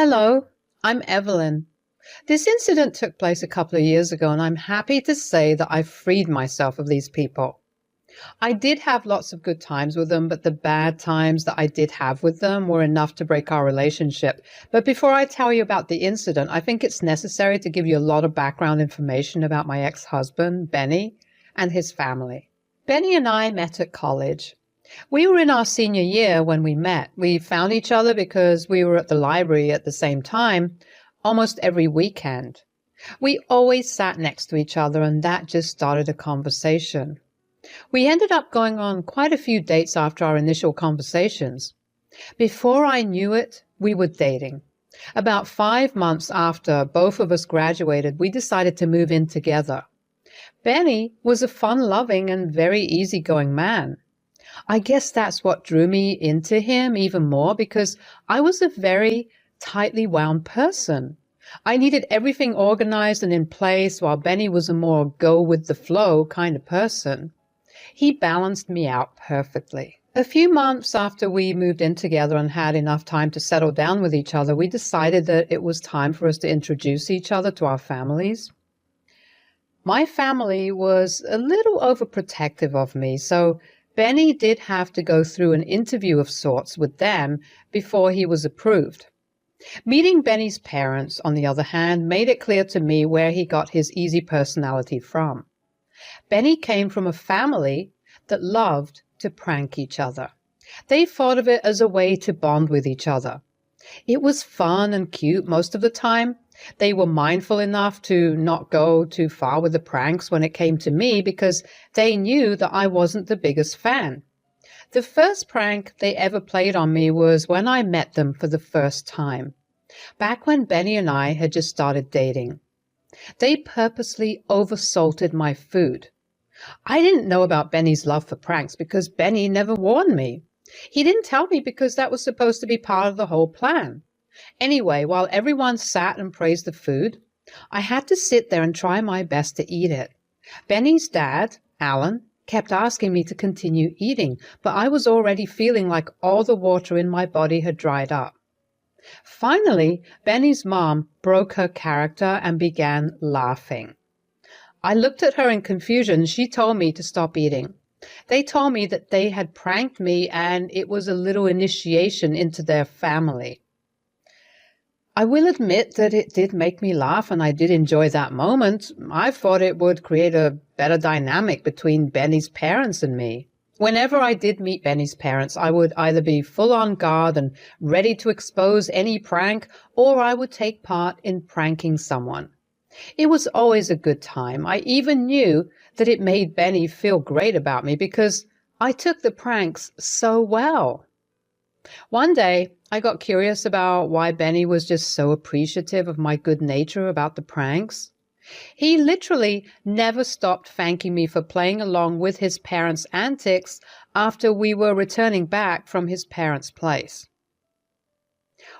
Hello, I'm Evelyn. This incident took place a couple of years ago, and I'm happy to say that I've freed myself of these people. I did have lots of good times with them, but the bad times that I did have with them were enough to break our relationship. But before I tell you about the incident, I think it's necessary to give you a lot of background information about my ex-husband, Benny, and his family. Benny and I met at college. We were in our senior year when we met. We found each other because we were at the library at the same time almost every weekend. We always sat next to each other, and that just started a conversation. We ended up going on quite a few dates after our initial conversations. Before I knew it, we were dating. About 5 months after both of us graduated, we decided to move in together. Benny was a fun-loving and very easygoing man. I guess that's what drew me into him even more, because I was a very tightly wound person. I needed everything organized and in place, while Benny was a more go-with-the-flow kind of person. He balanced me out perfectly. A few months after we moved in together and had enough time to settle down with each other, we decided that it was time for us to introduce each other to our families. My family was a little overprotective of me, so Benny did have to go through an interview of sorts with them before he was approved. Meeting Benny's parents, on the other hand, made it clear to me where he got his easy personality from. Benny came from a family that loved to prank each other. They thought of it as a way to bond with each other. It was fun and cute most of the time. They were mindful enough to not go too far with the pranks when it came to me, because they knew that I wasn't the biggest fan. The first prank they ever played on me was when I met them for the first time, back when Benny and I had just started dating. They purposely oversalted my food. I didn't know about Benny's love for pranks because Benny never warned me. He didn't tell me because that was supposed to be part of the whole plan. Anyway, while everyone sat and praised the food, I had to sit there and try my best to eat it. Benny's dad, Alan, kept asking me to continue eating, but I was already feeling like all the water in my body had dried up. Finally, Benny's mom broke her character and began laughing. I looked at her in confusion. She told me to stop eating. They told me that they had pranked me and it was a little initiation into their family. I will admit that it did make me laugh, and I did enjoy that moment. I thought it would create a better dynamic between Benny's parents and me. Whenever I did meet Benny's parents, I would either be full on guard and ready to expose any prank, or I would take part in pranking someone. It was always a good time. I even knew that it made Benny feel great about me because I took the pranks so well. One day, I got curious about why Benny was just so appreciative of my good nature about the pranks. He literally never stopped thanking me for playing along with his parents' antics after we were returning back from his parents' place.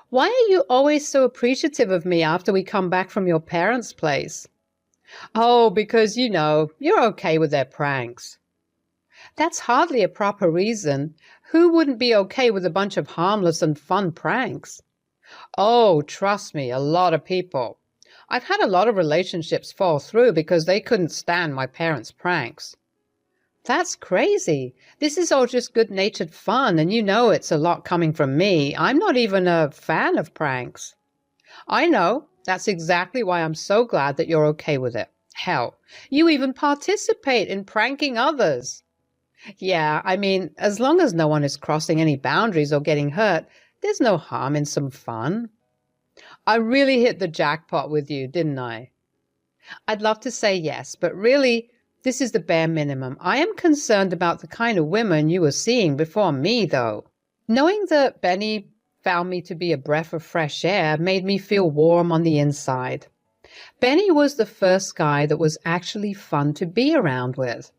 "Why are you always so appreciative of me after we come back from your parents' place?" "Oh, because, you're okay with their pranks." "That's hardly a proper reason. Who wouldn't be okay with a bunch of harmless and fun pranks?" "Oh, trust me, a lot of people. I've had a lot of relationships fall through because they couldn't stand my parents' pranks." "That's crazy. This is all just good-natured fun, and it's a lot coming from me. I'm not even a fan of pranks." "I know. That's exactly why I'm so glad that you're okay with it. Hell, you even participate in pranking others." "Yeah, as long as no one is crossing any boundaries or getting hurt, there's no harm in some fun." I really hit the jackpot with you, didn't I? I'd love to say yes, but really, this is the bare minimum. I am concerned about the kind of women you were seeing before me, though. Knowing that Benny found me to be a breath of fresh air made me feel warm on the inside. Benny was the first guy that was actually fun to be around with.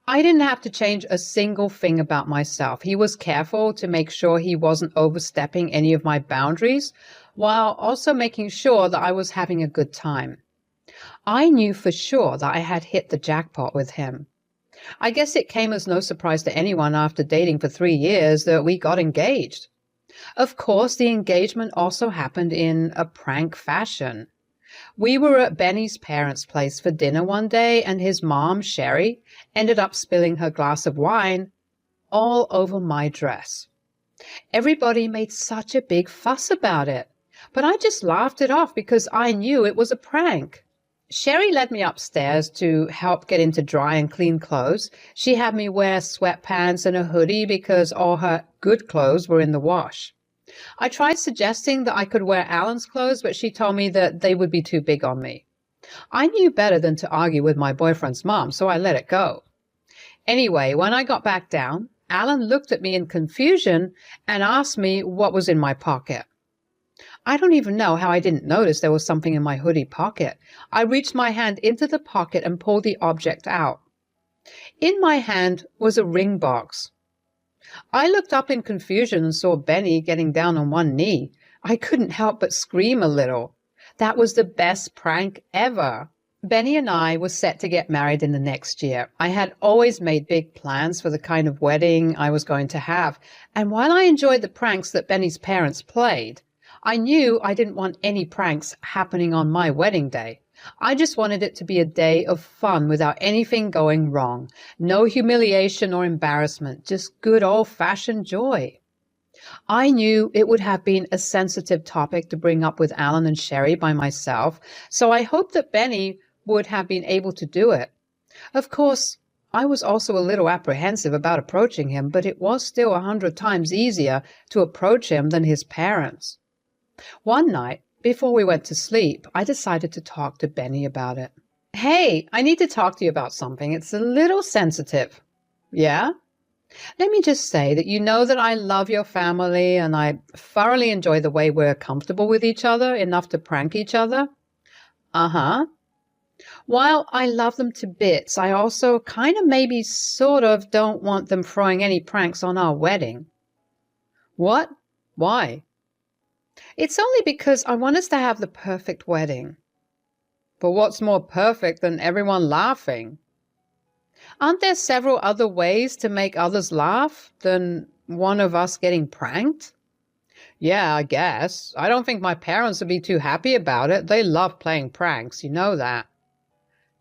I didn't have to change a single thing about myself. He was careful to make sure he wasn't overstepping any of my boundaries, while also making sure that I was having a good time. I knew for sure that I had hit the jackpot with him. I guess it came as no surprise to anyone after dating for 3 years that we got engaged. Of course, the engagement also happened in a prank fashion. We were at Benny's parents' place for dinner one day, and his mom, Sherry, ended up spilling her glass of wine all over my dress. Everybody made such a big fuss about it, but I just laughed it off because I knew it was a prank. Sherry led me upstairs to help get into dry and clean clothes. She had me wear sweatpants and a hoodie because all her good clothes were in the wash. I tried suggesting that I could wear Alan's clothes, but she told me that they would be too big on me. I knew better than to argue with my boyfriend's mom, so I let it go. Anyway, when I got back down, Alan looked at me in confusion and asked me what was in my pocket. I don't even know how I didn't notice there was something in my hoodie pocket. I reached my hand into the pocket and pulled the object out. In my hand was a ring box. I looked up in confusion and saw Benny getting down on one knee. I couldn't help but scream a little. That was the best prank ever. Benny and I were set to get married in the next year. I had always made big plans for the kind of wedding I was going to have, and while I enjoyed the pranks that Benny's parents played, I knew I didn't want any pranks happening on my wedding day. I just wanted it to be a day of fun without anything going wrong. No humiliation or embarrassment, just good old-fashioned joy. I knew it would have been a sensitive topic to bring up with Alan and Sherry by myself, so I hoped that Benny would have been able to do it. Of course, I was also a little apprehensive about approaching him, but it was still 100 times easier to approach him than his parents. One night, before we went to sleep, I decided to talk to Benny about it. Hey, I need to talk to you about something. It's a little sensitive. Yeah? Let me just say that you know that I love your family and I thoroughly enjoy the way we're comfortable with each other, enough to prank each other. Uh-huh. While I love them to bits, I also kind of maybe sort of don't want them throwing any pranks on our wedding. What? Why? It's only because I want us to have the perfect wedding. But what's more perfect than everyone laughing? Aren't there several other ways to make others laugh than one of us getting pranked? Yeah, I guess. I don't think my parents would be too happy about it. They love playing pranks, you know that.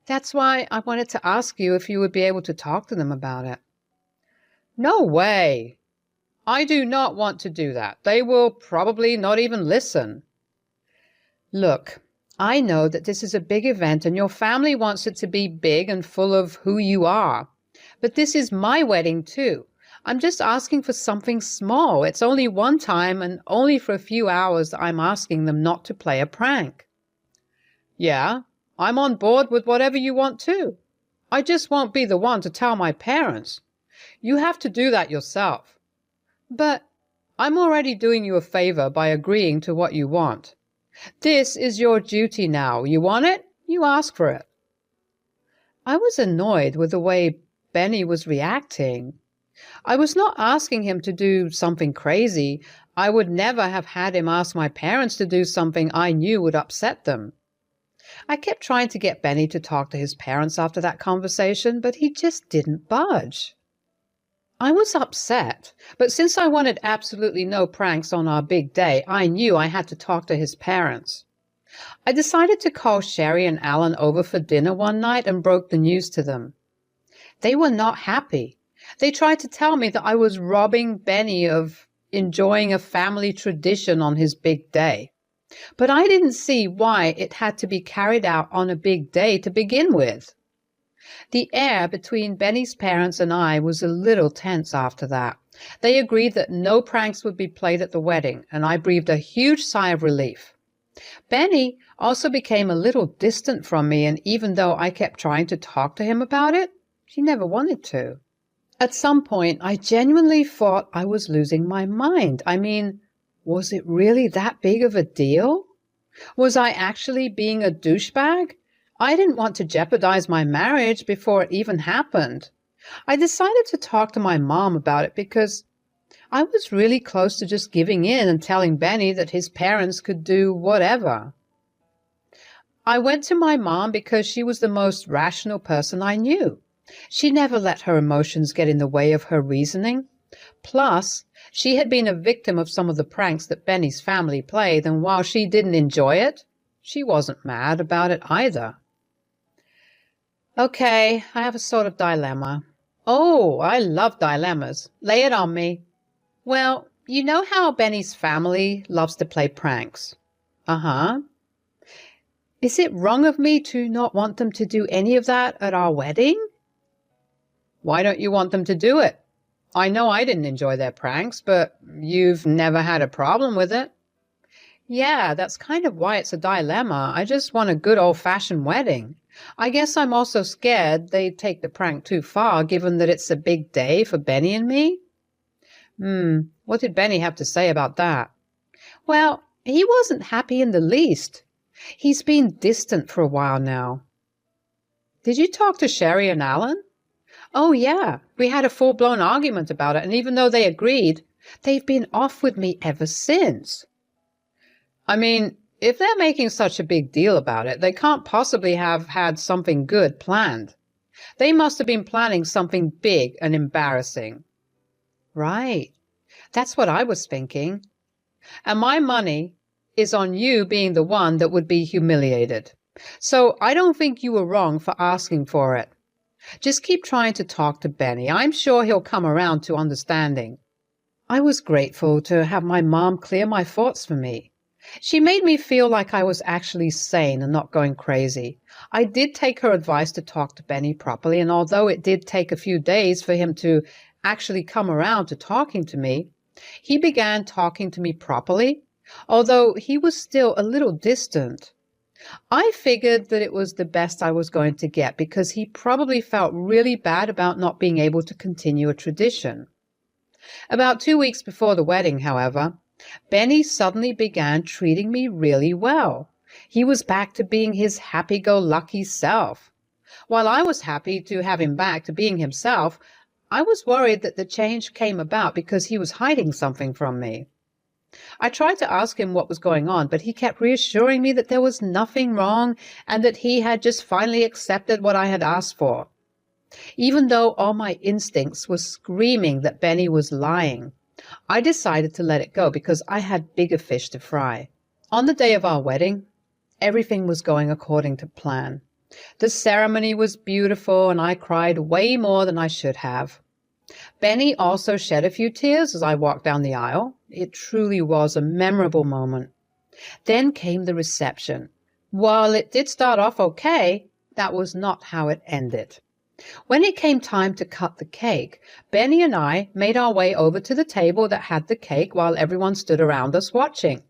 That's why I wanted to ask you if you would be able to talk to them about it. No way. I do not want to do that. They will probably not even listen. Look, I know that this is a big event and your family wants it to be big and full of who you are. But this is my wedding too. I'm just asking for something small. It's only one time and only for a few hours I'm asking them not to play a prank. Yeah, I'm on board with whatever you want too. I just won't be the one to tell my parents. You have to do that yourself. But I'm already doing you a favor by agreeing to what you want. This is your duty now. You want it? You ask for it. I was annoyed with the way Benny was reacting. I was not asking him to do something crazy. I would never have had him ask my parents to do something I knew would upset them. I kept trying to get Benny to talk to his parents after that conversation, but he just didn't budge. I was upset, but since I wanted absolutely no pranks on our big day, I knew I had to talk to his parents. I decided to call Sherry and Alan over for dinner one night and broke the news to them. They were not happy. They tried to tell me that I was robbing Benny of enjoying a family tradition on his big day. But I didn't see why it had to be carried out on a big day to begin with. The air between Benny's parents and I was a little tense after that. They agreed that no pranks would be played at the wedding, and I breathed a huge sigh of relief. Benny also became a little distant from me, and even though I kept trying to talk to him about it, he never wanted to. At some point, I genuinely thought I was losing my mind. I mean, was it really that big of a deal? Was I actually being a douchebag? I didn't want to jeopardize my marriage before it even happened. I decided to talk to my mom about it because I was really close to just giving in and telling Benny that his parents could do whatever. I went to my mom because she was the most rational person I knew. She never let her emotions get in the way of her reasoning. Plus, She had been a victim of some of the pranks that Benny's family played, and while she didn't enjoy it, she wasn't mad about it either. Okay, I have a sort of dilemma. Oh, I love dilemmas. Lay it on me. Well, you know how Benny's family loves to play pranks? Uh-huh. Is it wrong of me to not want them to do any of that at our wedding? Why don't you want them to do it? I know I didn't enjoy their pranks, but you've never had a problem with it. Yeah, that's kind of why it's a dilemma. I just want a good old-fashioned wedding. I guess I'm also scared they'd take the prank too far, given that it's a big day for Benny and me. What did Benny have to say about that? Well, he wasn't happy in the least. He's been distant for a while now. Did you talk to Sherry and Alan? Oh, yeah. We had a full-blown argument about it, and even though they agreed, they've been off with me ever since. I mean, if they're making such a big deal about it, they can't possibly have had something good planned. They must have been planning something big and embarrassing. Right. That's what I was thinking. And my money is on you being the one that would be humiliated. So I don't think you were wrong for asking for it. Just keep trying to talk to Benny. I'm sure he'll come around to understanding. I was grateful to have my mom clear my thoughts for me. She made me feel like I was actually sane and not going crazy. I did take her advice to talk to Benny properly, and although it did take a few days for him to actually come around to talking to me, he began talking to me properly, although he was still a little distant. I figured that it was the best I was going to get because he probably felt really bad about not being able to continue a tradition. About 2 weeks before the wedding, however, Benny suddenly began treating me really well. He was back to being his happy-go-lucky self. While I was happy to have him back to being himself, I was worried that the change came about because he was hiding something from me. I tried to ask him what was going on, but he kept reassuring me that there was nothing wrong and that he had just finally accepted what I had asked for. Even though all my instincts were screaming that Benny was lying, I decided to let it go because I had bigger fish to fry. On the day of our wedding, everything was going according to plan. The ceremony was beautiful, and I cried way more than I should have. Benny also shed a few tears as I walked down the aisle. It truly was a memorable moment. Then came the reception. While it did start off okay, that was not how it ended. When it came time to cut the cake, Benny and I made our way over to the table that had the cake while everyone stood around us watching.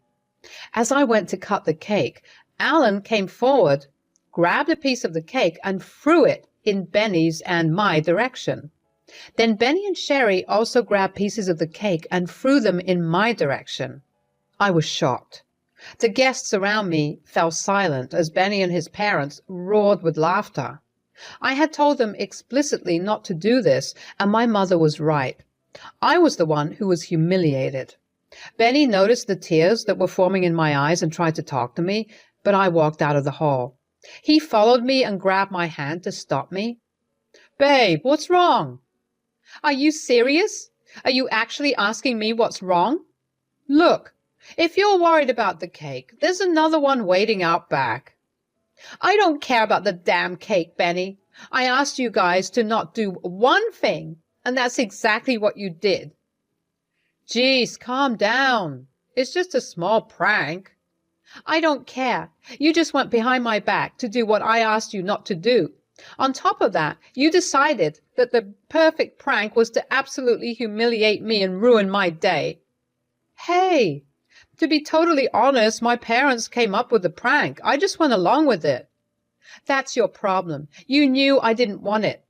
As I went to cut the cake, Alan came forward, grabbed a piece of the cake, and threw it in Benny's and my direction. Then Benny and Sherry also grabbed pieces of the cake and threw them in my direction. I was shocked. The guests around me fell silent as Benny and his parents roared with laughter. I had told them explicitly not to do this, and my mother was right. I was the one who was humiliated. Benny noticed the tears that were forming in my eyes and tried to talk to me, but I walked out of the hall. He followed me and grabbed my hand to stop me. Babe, what's wrong? Are you serious? Are you actually asking me what's wrong? Look, if you're worried about the cake, there's another one waiting out back. I don't care about the damn cake, Benny. I asked you guys to not do one thing, and that's exactly what you did. Geez, calm down. It's just a small prank. I don't care. You just went behind my back to do what I asked you not to do. On top of that, you decided that the perfect prank was to absolutely humiliate me and ruin my day. Hey, to be totally honest, my parents came up with the prank. I just went along with it. That's your problem. You knew I didn't want it,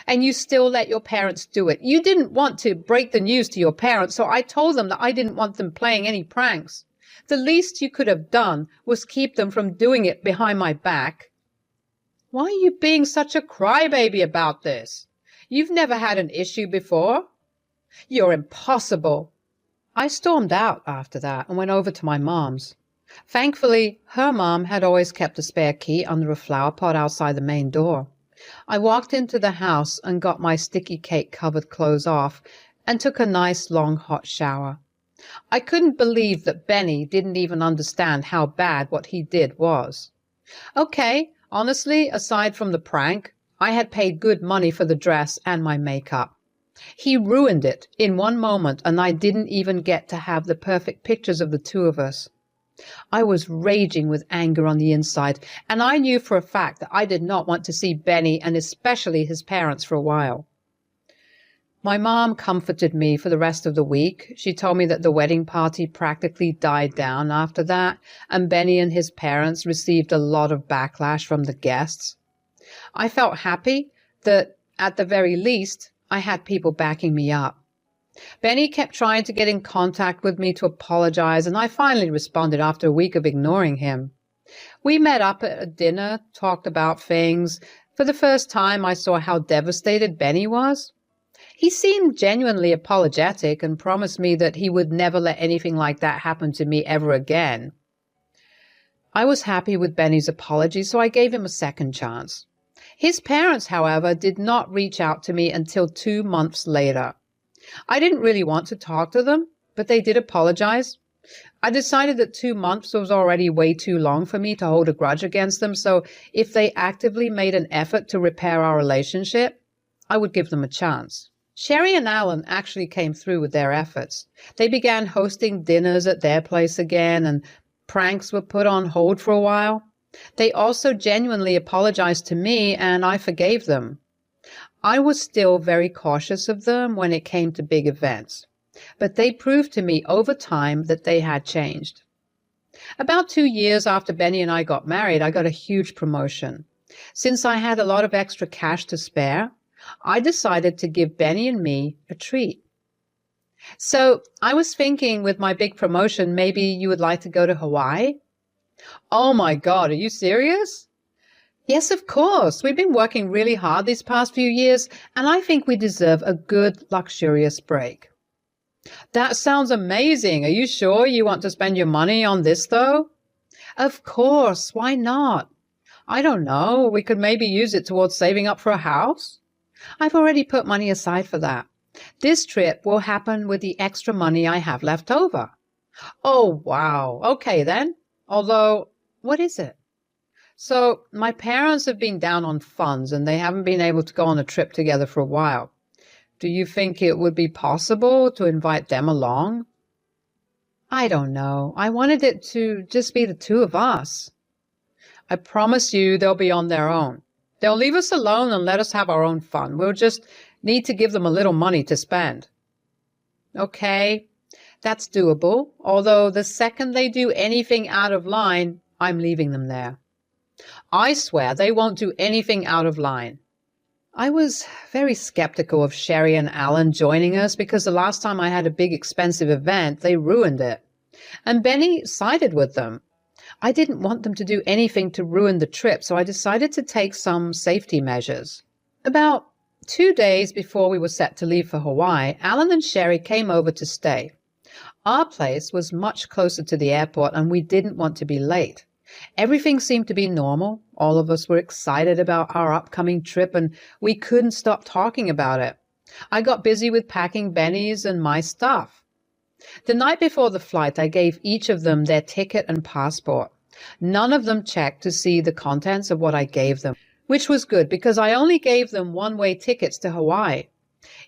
and you still let your parents do it. You didn't want to break the news to your parents, so I told them that I didn't want them playing any pranks. The least you could have done was keep them from doing it behind my back. Why are you being such a crybaby about this? You've never had an issue before. You're impossible. I stormed out after that and went over to my mom's. Thankfully, her mom had always kept a spare key under a flower pot outside the main door. I walked into the house and got my sticky cake-covered clothes off and took a nice long hot shower. I couldn't believe that Benny didn't even understand how bad what he did was. Okay, honestly, aside from the prank, I had paid good money for the dress and my makeup. He ruined it in one moment, and I didn't even get to have the perfect pictures of the two of us. I was raging with anger on the inside, and I knew for a fact that I did not want to see Benny and especially his parents for a while. My mom comforted me for the rest of the week. She told me that the wedding party practically died down after that, and Benny and his parents received a lot of backlash from the guests. I felt happy that, at the very least, I had people backing me up. Benny kept trying to get in contact with me to apologize, and I finally responded after a week of ignoring him. We met up at a dinner, talked about things. For the first time, I saw how devastated Benny was. He seemed genuinely apologetic and promised me that he would never let anything like that happen to me ever again. I was happy with Benny's apology, so I gave him a second chance. His parents, however, did not reach out to me until 2 months later. I didn't really want to talk to them, but they did apologize. I decided that 2 months was already way too long for me to hold a grudge against them, so if they actively made an effort to repair our relationship, I would give them a chance. Sherry and Alan actually came through with their efforts. They began hosting dinners at their place again, and pranks were put on hold for a while. They also genuinely apologized to me, and I forgave them. I was still very cautious of them when it came to big events, but they proved to me over time that they had changed. About 2 years after Benny and I got married, I got a huge promotion. Since I had a lot of extra cash to spare, I decided to give Benny and me a treat. So I was thinking with my big promotion, maybe you would like to go to Hawaii? Oh my God, are you serious? Yes, of course. We've been working really hard these past few years, and I think we deserve a good, luxurious break. That sounds amazing. Are you sure you want to spend your money on this, though? Of course. Why not? I don't know. We could maybe use it towards saving up for a house. I've already put money aside for that. This trip will happen with the extra money I have left over. Oh, wow. Okay, then. Although, what is it? So, my parents have been down on funds and they haven't been able to go on a trip together for a while. Do you think it would be possible to invite them along? I don't know. I wanted it to just be the two of us. I promise you they'll be on their own. They'll leave us alone and let us have our own fun. We'll just need to give them a little money to spend. Okay, that's doable. Although the second they do anything out of line, I'm leaving them there. I swear they won't do anything out of line. I was very skeptical of Sherry and Alan joining us because the last time I had a big expensive event, they ruined it. And Benny sided with them. I didn't want them to do anything to ruin the trip, so I decided to take some safety measures. About 2 days before we were set to leave for Hawaii, Alan and Sherry came over to stay. Our place was much closer to the airport, and we didn't want to be late. Everything seemed to be normal. All of us were excited about our upcoming trip, and we couldn't stop talking about it. I got busy with packing Benny's and my stuff. The night before the flight, I gave each of them their ticket and passport. None of them checked to see the contents of what I gave them, which was good because I only gave them one-way tickets to Hawaii.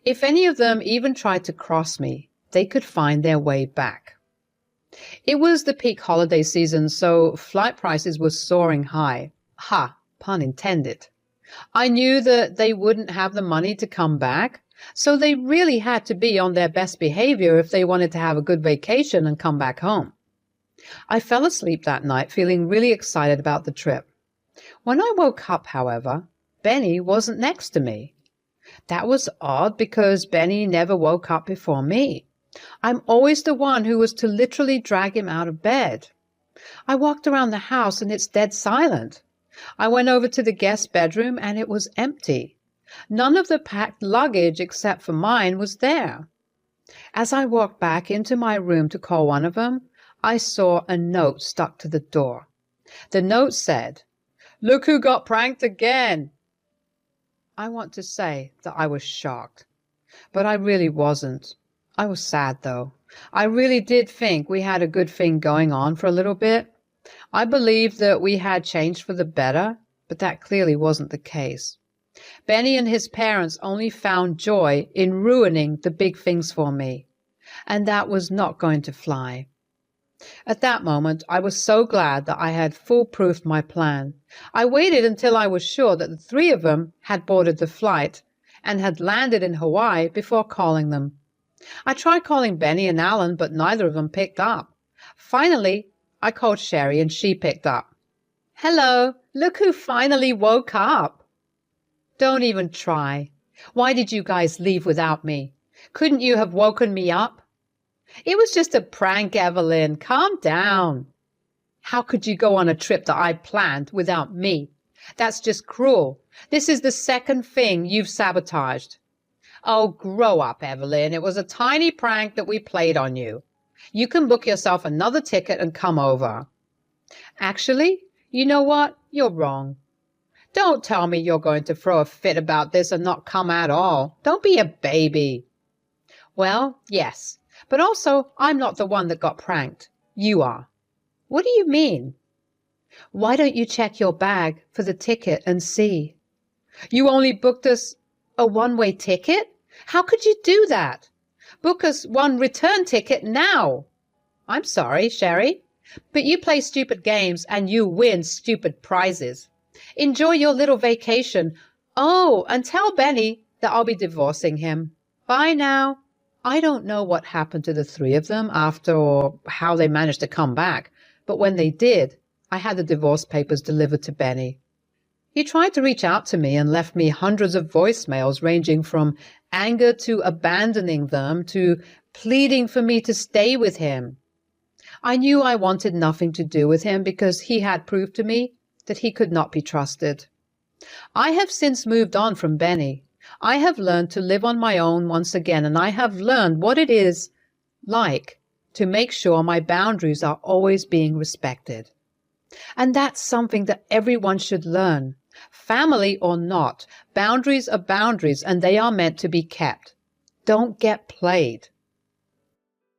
If any of them even tried to cross me, they could find their way back. It was the peak holiday season, so flight prices were soaring high. Ha, pun intended. I knew that they wouldn't have the money to come back, so they really had to be on their best behavior if they wanted to have a good vacation and come back home. I fell asleep that night feeling really excited about the trip. When I woke up, however, Benny wasn't next to me. That was odd because Benny never woke up before me. I'm always the one who was to literally drag him out of bed. I walked around the house and it's dead silent. I went over to the guest bedroom and it was empty. None of the packed luggage except for mine was there. As I walked back into my room to call one of them, I saw a note stuck to the door. The note said, "Look who got pranked again." I want to say that I was shocked. but I really wasn't. I was sad, though. I really did think we had a good thing going on for a little bit. I believed that we had changed for the better, but that clearly wasn't the case. Benny and his parents only found joy in ruining the big things for me, and that was not going to fly. At that moment, I was so glad that I had foolproofed my plan. I waited until I was sure that the three of them had boarded the flight and had landed in Hawaii before calling them. I tried calling Benny and Alan, but neither of them picked up. Finally, I called Sherry and she picked up. "Hello, look who finally woke up." "Don't even try. Why did you guys leave without me? Couldn't you have woken me up?" "It was just a prank, Evelyn. Calm down." "How could you go on a trip that I planned without me? That's just cruel. This is the second thing you've sabotaged." "Oh, grow up, Evelyn. It was a tiny prank that we played on you. You can book yourself another ticket and come over." "Actually, you know what? You're wrong. Don't tell me you're going to throw a fit about this and not come at all. Don't be a baby." "Well, yes, but also I'm not the one that got pranked. You are." "What do you mean?" "Why don't you check your bag for the ticket and see?" "You only booked us a one-way ticket? How could you do that? Book us one return ticket now." "I'm sorry, Sherry, but you play stupid games and you win stupid prizes. Enjoy your little vacation. Oh, and tell Benny that I'll be divorcing him. Bye now." I don't know what happened to the three of them after or how they managed to come back, but when they did, I had the divorce papers delivered to Benny. He tried to reach out to me and left me hundreds of voicemails ranging from anger to abandoning them to pleading for me to stay with him. I knew I wanted nothing to do with him because he had proved to me that he could not be trusted. I have since moved on from Benny. I have learned to live on my own once again, and I have learned what it is like to make sure my boundaries are always being respected. And that's something that everyone should learn. Family or not, boundaries are boundaries and they are meant to be kept. Don't get played.